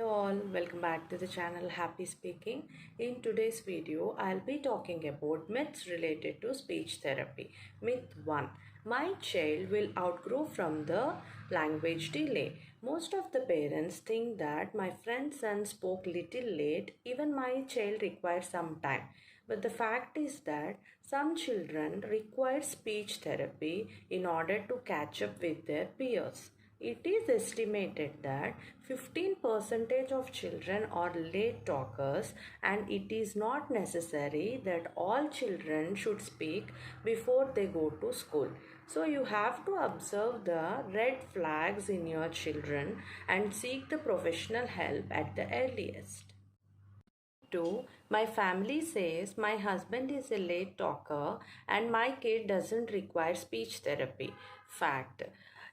Hello all, welcome back to the channel Happy Speaking. In today's video, I'll be talking about myths related to speech therapy. Myth 1. My child will outgrow from the language delay. Most of the parents think that my friend's son spoke little late, even my child requires some time. But the fact is that some children require speech therapy in order to catch up with their peers. It is estimated that 15% of children are late talkers, and it is not necessary that all children should speak before they go to school. So you have to observe the red flags in your children and seek the professional help at the earliest. 2. My family says my husband is a late talker and my kid doesn't require speech therapy. Fact.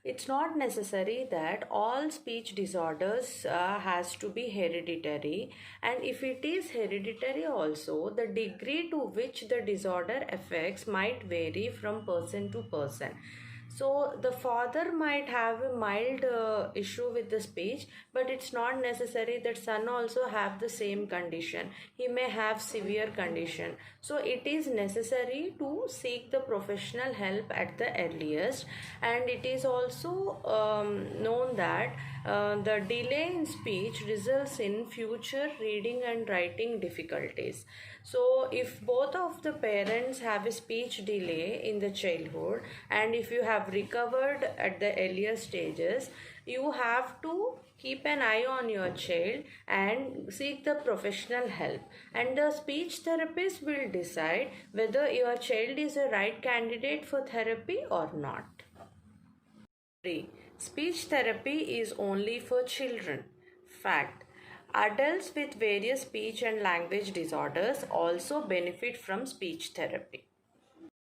It's not necessary that all speech disorders has to be hereditary, and if it is hereditary also, the degree to which the disorder affects might vary from person to person. So the father might have a mild issue with the speech, but it's not necessary that son also have the same condition. He may have severe condition. So it is necessary to seek the professional help at the earliest. And it is also known that the delay in speech results in future reading and writing difficulties. So if both of the parents have a speech delay in the childhood, and if you have recovered at the earlier stages, you have to keep an eye on your child and seek the professional help, and the speech therapist will decide whether your child is a right candidate for therapy or not. 3. Speech therapy is only for children. Fact. Adults with various speech and language disorders also benefit from speech therapy.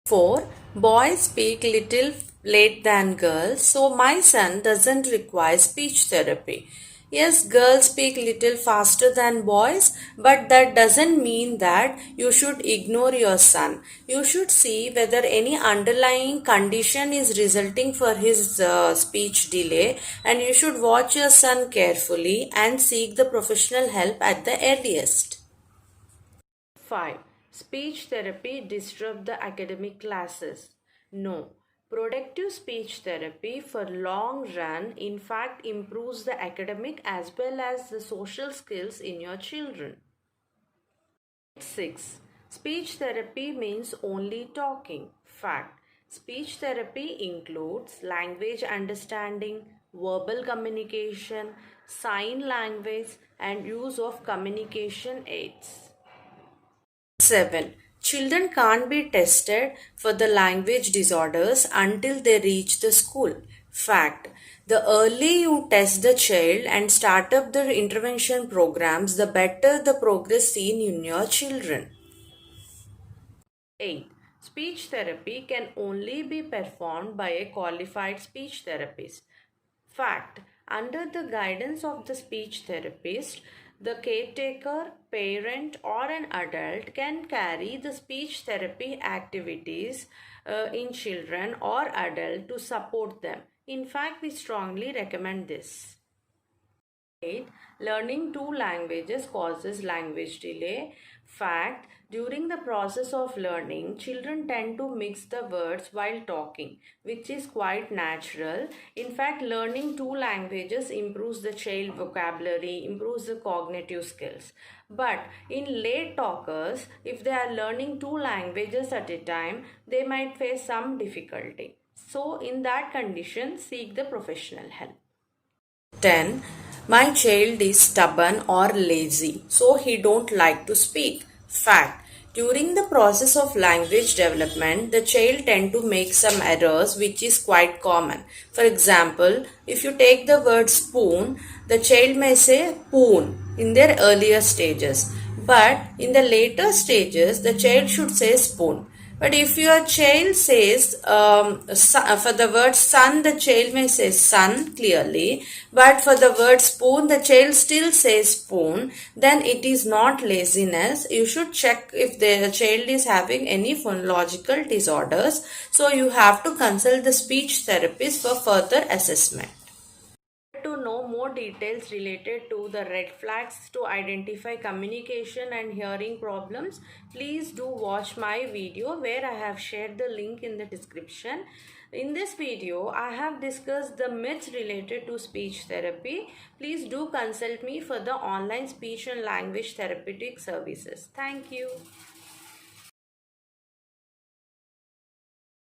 4. Boys speak little late than girls, so my son doesn't require speech therapy. Yes, girls speak little faster than boys, but that doesn't mean that you should ignore your son. You should see whether any underlying condition is resulting for his speech delay, and you should watch your son carefully and seek the professional help at the earliest. 5. Speech therapy disrupt the academic classes. No. Productive speech therapy for long run in fact improves the academic as well as the social skills in your children. 6. Speech therapy means only talking. Fact. Speech therapy includes language understanding, verbal communication, sign language, and use of communication aids. 7. Children can't be tested for the language disorders until they reach the school. Fact. The early you test the child and start up the intervention programs, the better the progress seen in your children. 8. Speech therapy can only be performed by a qualified speech therapist. Fact. Under the guidance of the speech therapist, the caretaker, parent, or an adult can carry the speech therapy activities in children or adult to support them. In fact, we strongly recommend this. 8. Learning two languages causes language delay. Fact. During the process of learning, children tend to mix the words while talking, which is quite natural. In fact, learning two languages improves the child vocabulary, improves the cognitive skills. But in late talkers, if they are learning two languages at a time, they might face some difficulty. So, in that condition, seek the professional help. 10. My child is stubborn or lazy, so he don't like to speak. Fact. During the process of language development, the child tend to make some errors which is quite common. For example, if you take the word spoon, the child may say poon in their earlier stages. But in the later stages, the child should say spoon. But if your child says, for the word sun, the child may say sun clearly, but for the word spoon, the child still says spoon, then it is not laziness. You should check if the child is having any phonological disorders. So you have to consult the speech therapist for further assessment. To know more details related to the red flags to identify communication and hearing problems, please do watch my video where I have shared the link in the description. In this video, I have discussed the myths related to speech therapy. Please do consult me for the online speech and language therapeutic services. Thank you.